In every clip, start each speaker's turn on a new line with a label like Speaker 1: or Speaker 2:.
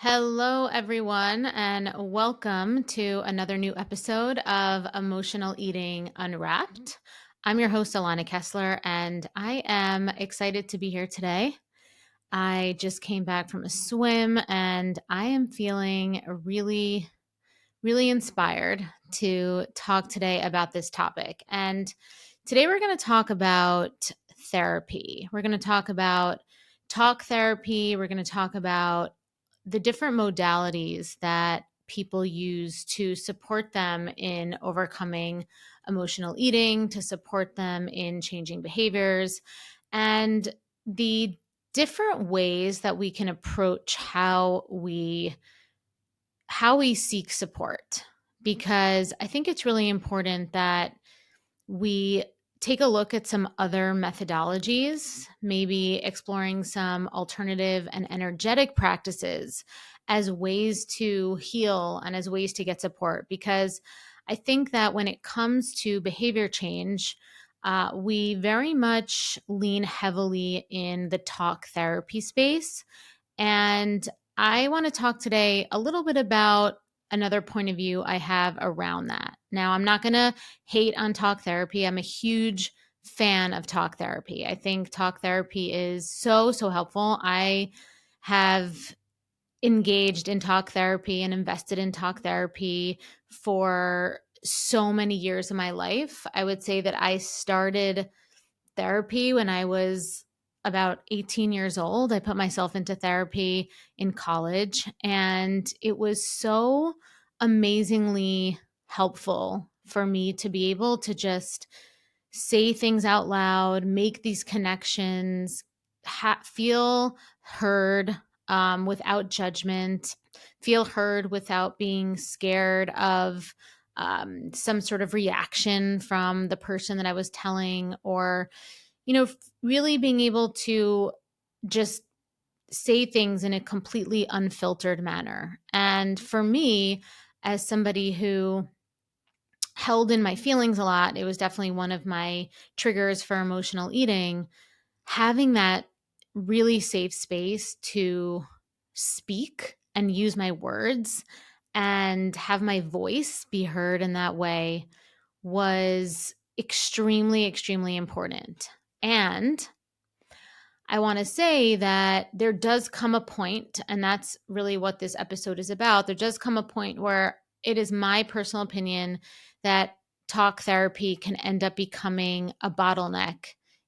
Speaker 1: Hello, everyone, and welcome to another new episode of Emotional Eating Unwrapped. I'm your host, Alana Kessler, and I am excited to be here today. I just came back from a swim and I am feeling really inspired to talk today about this topic. And today we're going to talk about therapy. We're going to talk about talk therapy. We're going to talk about the different modalities that people use to support them in overcoming emotional eating, to support them in changing behaviors, and the different ways that we can approach how we seek support, because I think it's really important that we take a look at some other methodologies, maybe exploring some alternative and energetic practices as ways to heal and as ways to get support. Because I think that when it comes to behavior change, we very much lean heavily in the talk therapy space. And I want to talk today a little bit about another point of view I have around that. Now, I'm not going to hate on talk therapy. I'm a huge fan of talk therapy. I think talk therapy is so helpful. I have engaged in talk therapy and invested in talk therapy for so many years of my life. I would say that I started therapy when I was about 18 years old. I put myself into therapy in college, and it was so amazingly helpful for me to be able to just say things out loud, make these connections, feel heard without judgment, feel heard without being scared of some sort of reaction from the person that I was telling, or really being able to just say things in a completely unfiltered manner. And for me, as somebody who held in my feelings a lot, it was definitely one of my triggers for emotional eating. Having that really safe space to speak and use my words and have my voice be heard in that way was extremely important. And I want to say that there does come a point, and that's really what this episode is about. There does come a point where it is my personal opinion that talk therapy can end up becoming a bottleneck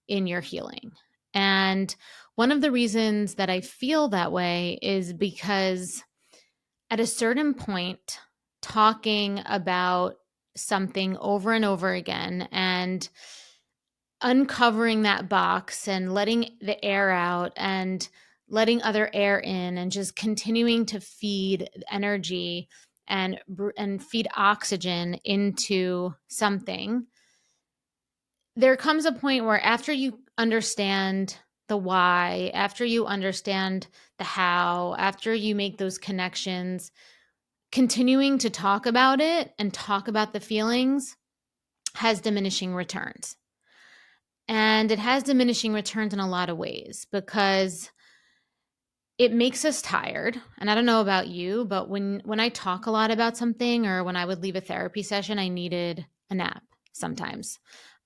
Speaker 1: in your healing. And one of the reasons that I feel that way is because at a certain point, talking about something over and over again and uncovering that box and letting the air out and letting other air in and just continuing to feed energy and feed oxygen into something, there comes a point where after you understand the why, after you understand the how, after you make those connections, continuing to talk about it and talk about the feelings has diminishing returns. And it has diminishing returns in a lot of ways because it makes us tired. And I don't know about you, but when I talk a lot about something, or when I would leave a therapy session, I needed a nap sometimes.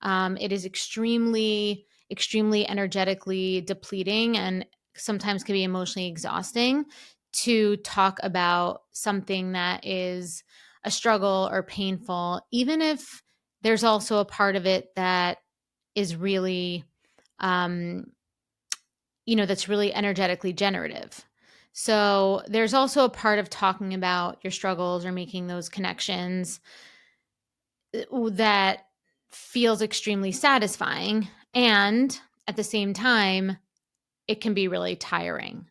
Speaker 1: It is extremely energetically depleting and sometimes can be emotionally exhausting to talk about something that is a struggle or painful, even if there's also a part of it that is really um that's really energetically generative. So there's also a part of talking about your struggles or making those connections that feels extremely satisfying, and at the same time it can be really tiring.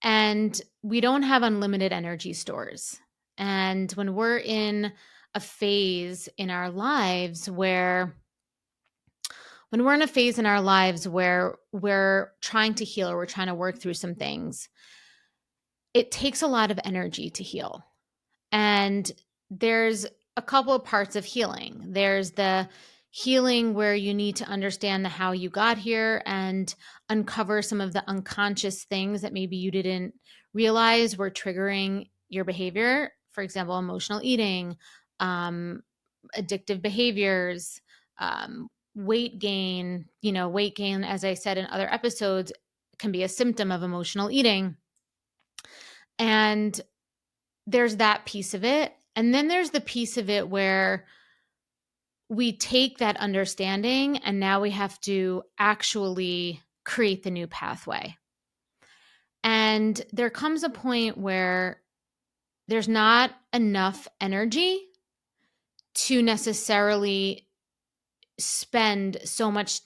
Speaker 1: And we don't have unlimited energy stores. And when we're in a phase in our lives where when we're in a phase in our lives where we're trying to heal or we're trying to work through some things, it takes a lot of energy to heal. And there's a couple of parts of healing. There's the healing where you need to understand the how you got here and uncover some of the unconscious things that maybe you didn't realize we're triggering your behavior, for example, emotional eating, um, addictive behaviors, weight gain, weight gain, as I said in other episodes, can be a symptom of emotional eating. And there's that piece of it. And then there's the piece of it where we take that understanding and now we have to actually create the new pathway. And there comes a point where there's not enough energy to necessarily spend so much.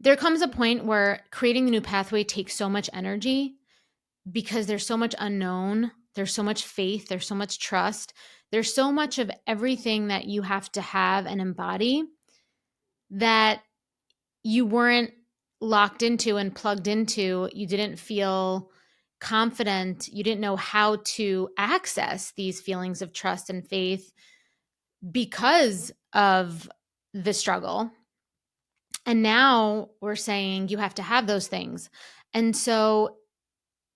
Speaker 1: There comes a point where creating the new pathway takes so much energy because there's so much unknown, there's so much faith, there's so much trust, there's so much of everything that you have to have and embody that you weren't locked into and plugged into. You didn't feel confident. You didn't know how to access these feelings of trust and faith because of the struggle. And now we're saying you have to have those things. And so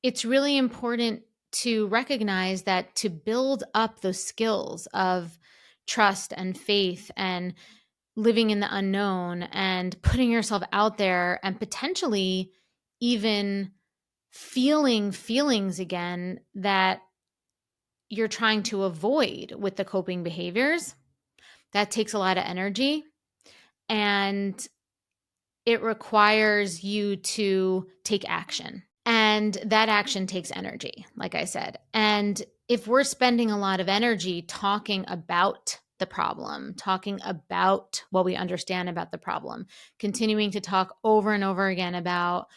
Speaker 1: it's really important to recognize that to build up those skills of trust and faith and living in the unknown and putting yourself out there and potentially even feeling feelings again that you're trying to avoid with the coping behaviors, that takes a lot of energy. And it requires you to take action. And that action takes energy, like I said. And if we're spending a lot of energy talking about the problem, talking about what we understand about the problem, continuing to talk over and over again about,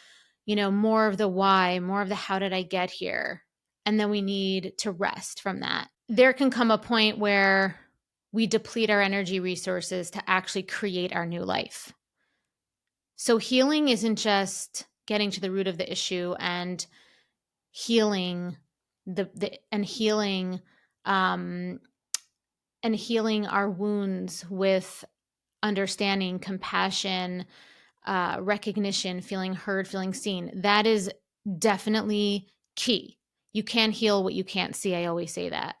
Speaker 1: more of the why, more of the how did I get here? And then we need to rest from that. There can come a point where we deplete our energy resources to actually create our new life. So healing isn't just getting to the root of the issue and healing and healing our wounds with understanding, compassion, recognition, feeling heard, feeling seen. That is definitely key. You can't heal what you can't see. I always say that.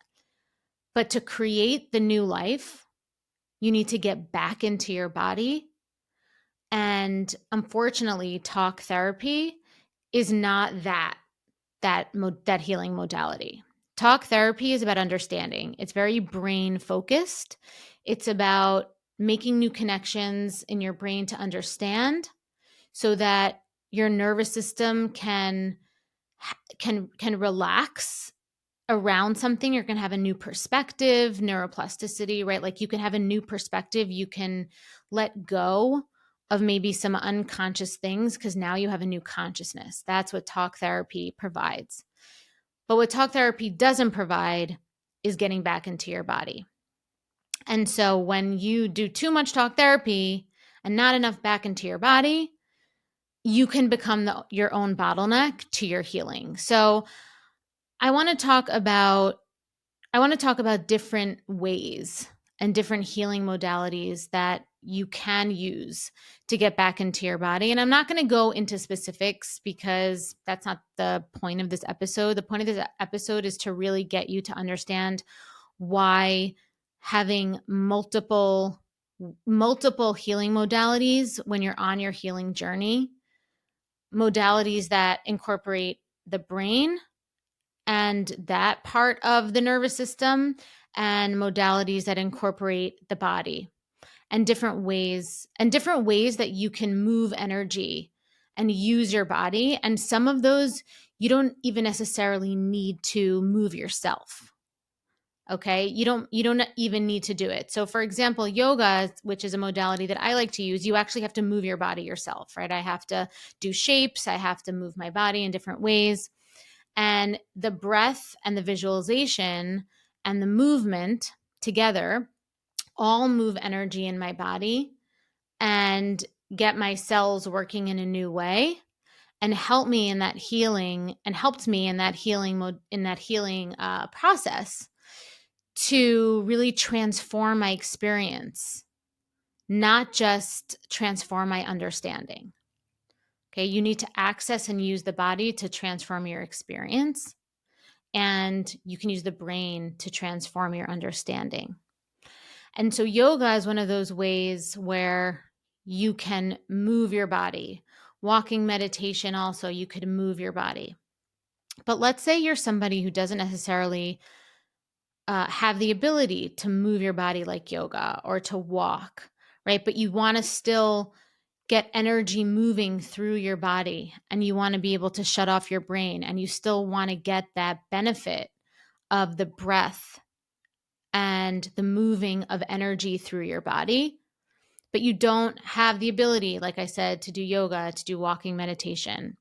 Speaker 1: But to create the new life, you need to get back into your body. And unfortunately, talk therapy is not that healing modality. Talk therapy is about understanding. It's very brain focused. It's about making new connections in your brain to understand so that your nervous system can relax around something. You're going to have a new perspective, neuroplasticity, right? Like you can have a new perspective. You can let go of maybe some unconscious things because now you have a new consciousness. That's what talk therapy provides. But what talk therapy doesn't provide is getting back into your body. And so when you do too much talk therapy and not enough back into your body, you can become your own bottleneck to your healing. So I want to talk about different ways and different healing modalities that you can use to get back into your body. And I'm not going to go into specifics because that's not the point of this episode. The point of this episode is to really get you to understand why having multiple healing modalities when you're on your healing journey, modalities that incorporate the brain and that part of the nervous system, and modalities that incorporate the body, and different ways that you can move energy and use your body. And some of those you don't even necessarily need to move yourself. Okay, you don't even need to do it. So for example, yoga, which is a modality that I like to use, you actually have to move your body yourself, right? I have to do shapes, I have to move my body in different ways. And the breath and the visualization and the movement together all move energy in my body and get my cells working in a new way and help me in that healing and helped me in that healing process to really transform my experience, not just transform my understanding. Okay, you need to access and use the body to transform your experience, and you can use the brain to transform your understanding. And so yoga is one of those ways where you can move your body. Walking meditation also, you could move your body. But let's say you're somebody who doesn't necessarily have the ability to move your body like yoga or to walk, right? But you want to still get energy moving through your body, and you want to be able to shut off your brain, and you still want to get that benefit of the breath and the moving of energy through your body. But you don't have the ability, like I said, to do yoga, to do walking meditation.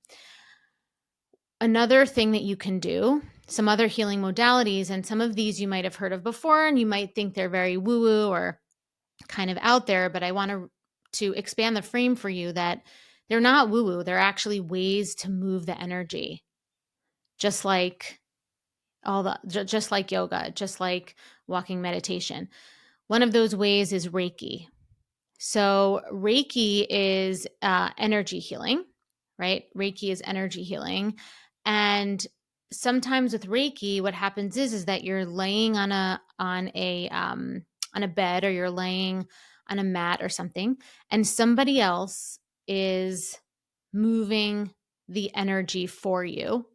Speaker 1: Another thing that you can do, some other healing modalities, and some of these you might have heard of before, and you might think they're very woo-woo or kind of out there, but I want to expand the frame for you that they're not woo-woo. They're actually ways to move the energy, just like just like yoga, just like walking meditation. One of those ways is Reiki. So Reiki is energy healing, right? Reiki is energy healing. And sometimes with Reiki, what happens is that you're laying on a bed, or you're laying on a mat or something, and somebody else is moving the energy for you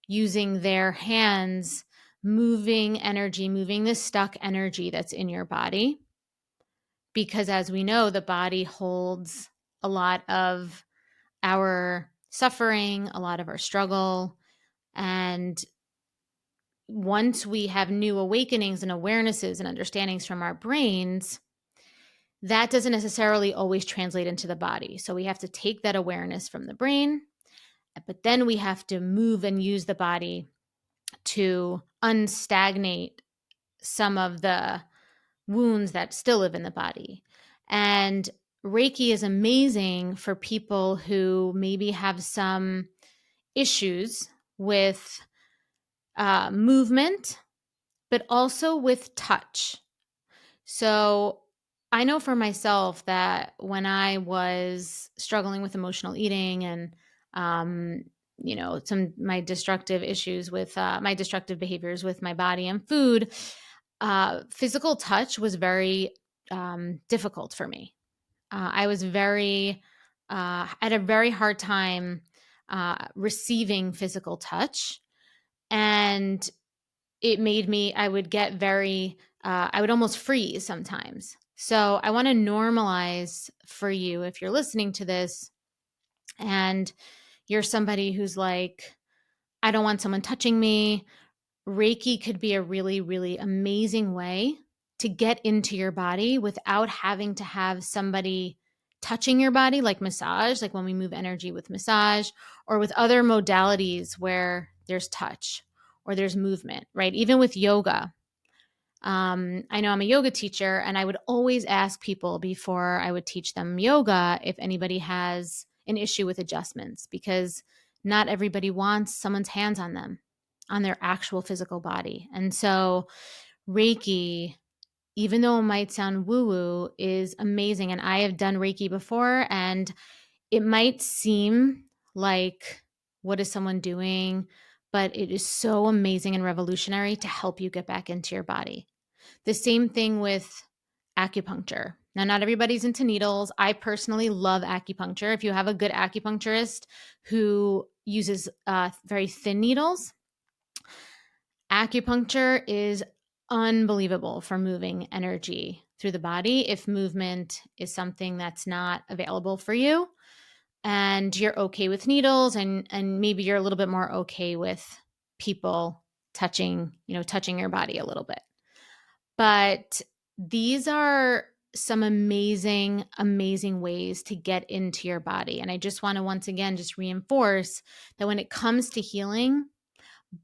Speaker 1: using their hands, moving energy, moving the stuck energy that's in your body. Because as we know, the body holds a lot of our suffering, a lot of our struggle. And once we have new awakenings and awarenesses and understandings from our brains, that doesn't necessarily always translate into the body. So we have to take that awareness from the brain, but then we have to move and use the body to unstagnate some of the wounds that still live in the body. And Reiki is amazing for people who maybe have some issues with movement, but also with touch. So I know for myself that when I was struggling with emotional eating and, some my destructive issues with my destructive behaviors with my body and food, physical touch was very difficult for me. I was had a very hard time receiving physical touch. And it made me, I would get I would almost freeze sometimes. So I want to normalize for you, if you're listening to this and you're somebody who's like, I don't want someone touching me, Reiki could be a really, really amazing way to get into your body without having to have somebody touching your body, like massage, like when we move energy with massage, or with other modalities where there's touch or there's movement, right? Even with yoga. I know I'm a yoga teacher, and I would always ask people before I would teach them yoga if anybody has an issue with adjustments, because not everybody wants someone's hands on them, on their actual physical body. And so Reiki, even though it might sound woo woo, is amazing. And I have done Reiki before, and it might seem like, what is someone doing? But it is so amazing and revolutionary to help you get back into your body. The same thing with acupuncture. Now, not everybody's into needles. I personally love acupuncture. If you have a good acupuncturist who uses very thin needles, acupuncture is unbelievable for moving energy through the body. If movement is something that's not available for you, and you're okay with needles, and maybe you're a little bit more okay with people touching your body a little bit. But these are some amazing, amazing ways to get into your body. And I just want to once again just reinforce that when it comes to healing,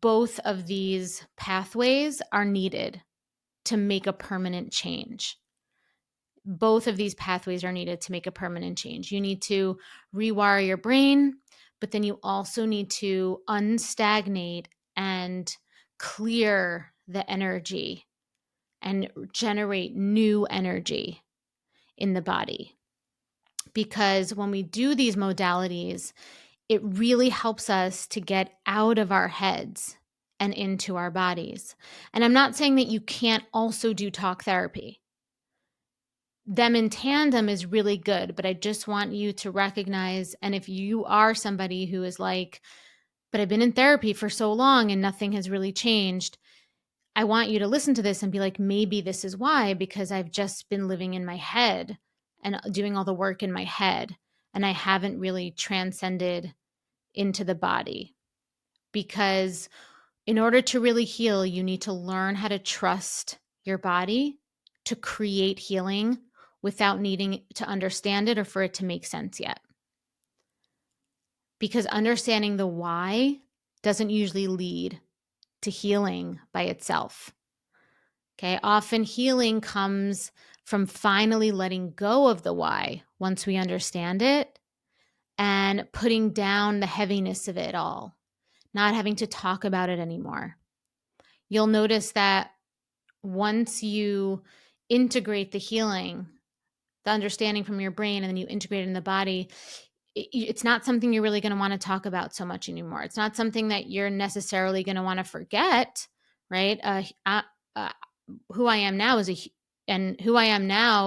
Speaker 1: both of these pathways are needed to make a permanent change. Both of these pathways are needed to make a permanent change. You need to rewire your brain, but then you also need to unstagnate and clear the energy and generate new energy in the body. because when we do these modalities, it really helps us to get out of our heads and into our bodies. And I'm not saying that you can't also do talk therapy. Them in tandem is really good, but I just want you to recognize, and if you are somebody who is like, but I've been in therapy for so long and nothing has really changed, I want you to listen to this and be like, maybe this is why, because I've just been living in my head and doing all the work in my head, and I haven't really transcended into the body. Because in order to really heal, you need to learn how to trust your body to create healing without needing to understand it or for it to make sense yet. Because understanding the why doesn't usually lead to healing by itself. Okay, often healing comes from finally letting go of the why once we understand it and putting down the heaviness of it all, not having to talk about it anymore. You'll notice that once you integrate the healing, the understanding from your brain, and then you integrate it in the body, it's not something you're really going to want to talk about so much anymore. It's not something that you're necessarily going to want to forget, right? Who I am now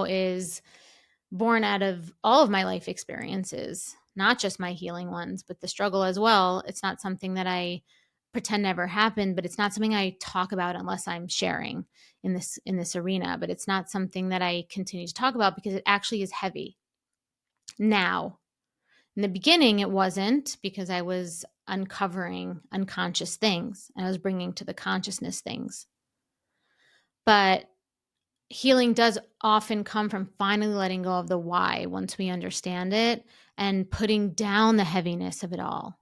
Speaker 1: is born out of all of my life experiences, not just my healing ones, but the struggle as well. It's not something that I pretend never happened, but it's not something I talk about unless I'm sharing in this arena. But it's not something that I continue to talk about because it actually is heavy. Now, in the beginning, it wasn't, because I was uncovering unconscious things and I was bringing to the consciousness things. But healing does often come from finally letting go of the why once we understand it and putting down the heaviness of it all.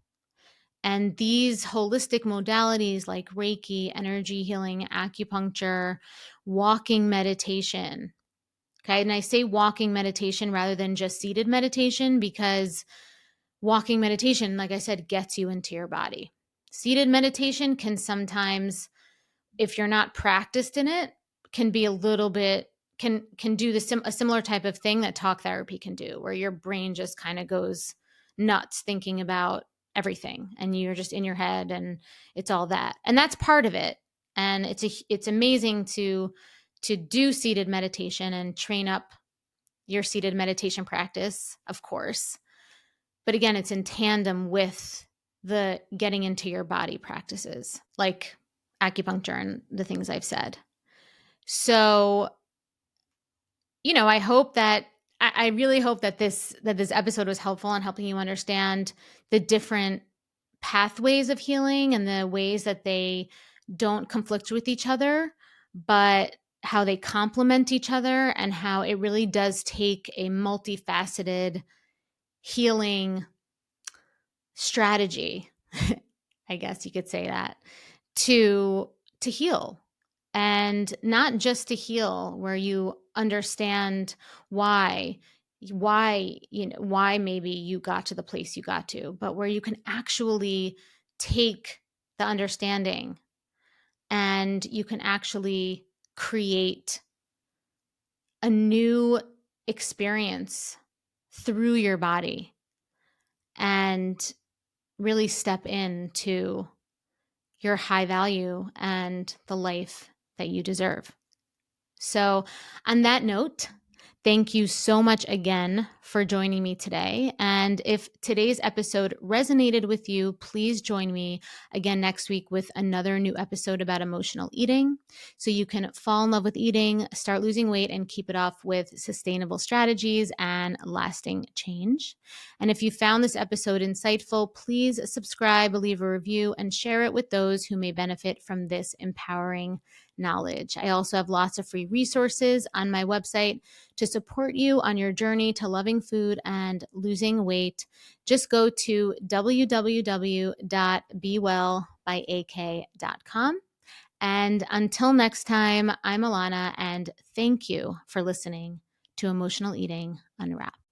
Speaker 1: And these holistic modalities like Reiki, energy healing, acupuncture, walking meditation. Okay. And I say walking meditation rather than just seated meditation because walking meditation, like I said, gets you into your body. Seated meditation can sometimes, if you're not practiced in it, can be a little bit, can do a similar type of thing that talk therapy can do, where your brain just kind of goes nuts thinking about everything and you're just in your head and it's all that. And that's part of it. And it's amazing to do seated meditation and train up your seated meditation practice, of course. But again, it's in tandem with the getting into your body practices like acupuncture and the things I've said. So, I hope that I really hope that this episode was helpful in helping you understand the different pathways of healing and the ways that they don't conflict with each other, but how they complement each other, and how it really does take a multifaceted healing strategy, I guess you could say that, to heal. And not just to heal where you understand why maybe you got to the place you got to, but where you can actually take the understanding and you can actually create a new experience through your body and really step into your high value and the life that you deserve. So, on that note, thank you so much again for joining me today. And if today's episode resonated with you, please join me again next week with another new episode about emotional eating, so you can fall in love with eating, start losing weight, and keep it off with sustainable strategies and lasting change. And if you found this episode insightful, please subscribe, leave a review, and share it with those who may benefit from this empowering knowledge. I also have lots of free resources on my website to support you on your journey to loving food and losing weight. Just go to www.bewellbyak.com. And until next time, I'm Alana, and thank you for listening to Emotional Eating Unwrapped.